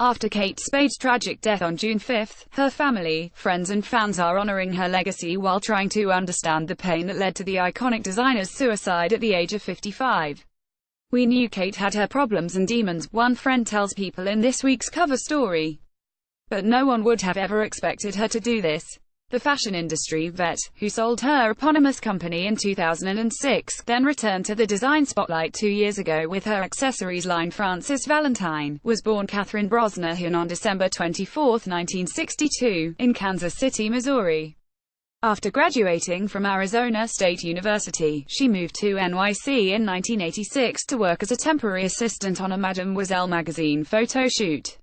After Kate Spade's tragic death on June 5, her family, friends and fans are honoring her legacy while trying to understand the pain that led to the iconic designer's suicide at the age of 55. "We knew Kate had her problems and demons," one friend tells People in this week's cover story. "But no one would have ever expected her to do this." The fashion industry vet, who sold her eponymous company in 2006, then returned to the design spotlight 2 years ago with her accessories line. Frances Valentine was born Catherine Brosnahan on December 24, 1962, in Kansas City, Missouri. After graduating from Arizona State University, she moved to NYC in 1986 to work as a temporary assistant on a Mademoiselle magazine photo shoot.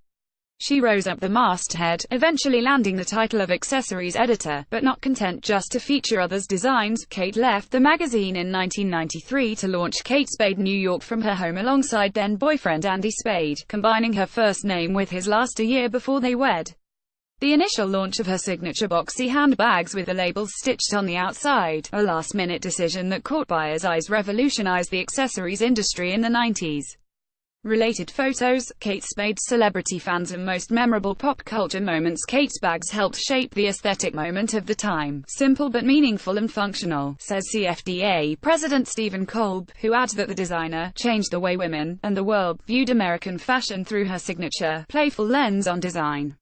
She rose up the masthead, eventually landing the title of accessories editor, but not content just to feature others' designs. Kate left the magazine in 1993 to launch Kate Spade New York from her home alongside then-boyfriend Andy Spade, combining her first name with his last a year before they wed. The initial launch of her signature boxy handbags with the labels stitched on the outside, a last-minute decision that caught buyers' eyes, revolutionized the accessories industry in the 90s. Related photos, Kate Spade's celebrity fans and most memorable pop culture moments. Kate's bags helped shape the aesthetic moment of the time. Simple but meaningful and functional, says CFDA President Stephen Kolb, who adds that the designer changed the way women, and the world, viewed American fashion through her signature, playful lens on design.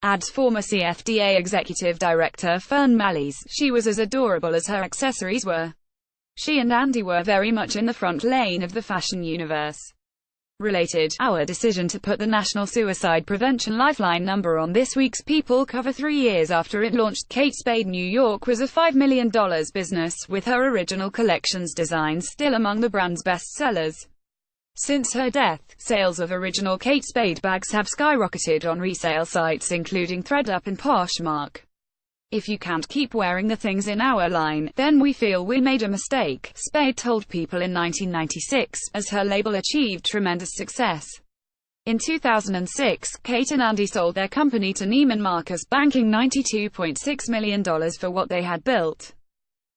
Adds former CFDA Executive Director Fern Mallies, "She was as adorable as her accessories were. She and Andy were very much in the front lane of the fashion universe." Related, our decision to put the National Suicide Prevention Lifeline number on this week's People cover 3 years after it launched. Kate Spade New York was a $5 million business, with her original collections designs still among the brand's best sellers. Since her death, sales of original Kate Spade bags have skyrocketed on resale sites including ThredUp and Poshmark. "If you can't keep wearing the things in our line, then we feel we made a mistake," Spade told People in 1996, as her label achieved tremendous success. In 2006, Kate and Andy sold their company to Neiman Marcus, banking $92.6 million for what they had built.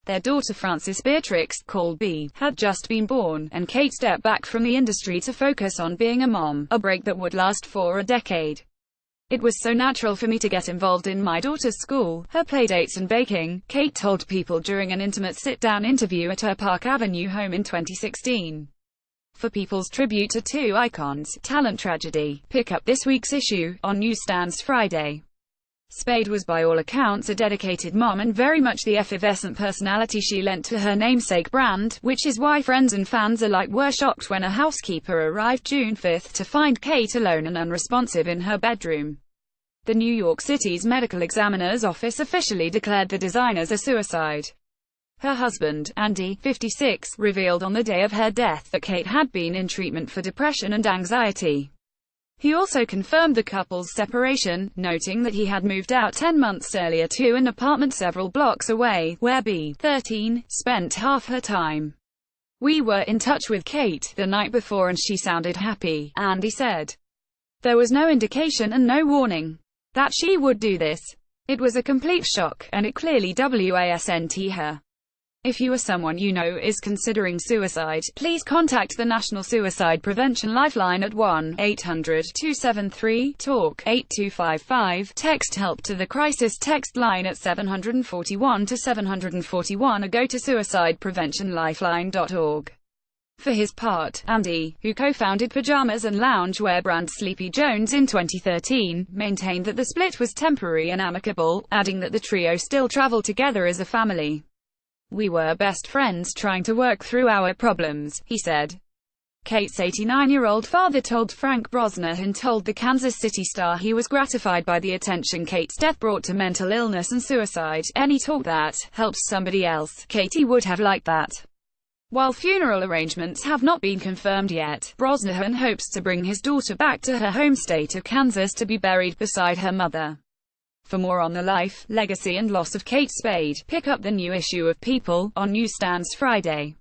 Their daughter Frances Beatrix, called B, had just been born, and Kate stepped back from the industry to focus on being a mom, a break that would last for a decade. "It was so natural for me to get involved in my daughter's school, her playdates and baking," Kate told People during an intimate sit-down interview at her Park Avenue home in 2016. For People's tribute to two icons, talent tragedy, pick up this week's issue, on newsstands Friday. Spade was by all accounts a dedicated mom and very much the effervescent personality she lent to her namesake brand, which is why friends and fans alike were shocked when a housekeeper arrived June 5 to find Kate alone and unresponsive in her bedroom. The New York City's medical examiner's office officially declared the designer's a suicide. Her husband, Andy, 56, revealed on the day of her death that Kate had been in treatment for depression and anxiety. He also confirmed the couple's separation, noting that he had moved out 10 months earlier to an apartment several blocks away, where B, 13, spent half her time. "We were in touch with Kate the night before and she sounded happy," Andy said. "There was no indication and no warning that she would do this. It was a complete shock, and it clearly wasn't her. If you or someone you know is considering suicide, please contact the National Suicide Prevention Lifeline at 1-800-273-TALK, 8255, text HELP to the crisis text line at 741 to 741 or go to suicidepreventionlifeline.org. For his part, Andy, who co-founded pajamas and loungewear brand Sleepy Jones in 2013, maintained that the split was temporary and amicable, adding that the trio still travel together as a family. "We were best friends trying to work through our problems," he said. Kate's 89-year-old father told Frank Brosnahan told the Kansas City Star he was gratified by the attention Kate's death brought to mental illness and suicide. "Any talk that helps somebody else, Katie would have liked that." While funeral arrangements have not been confirmed yet, Brosnahan hopes to bring his daughter back to her home state of Kansas to be buried beside her mother. For more on the life, legacy and loss of Kate Spade, pick up the new issue of People, on newsstands Friday.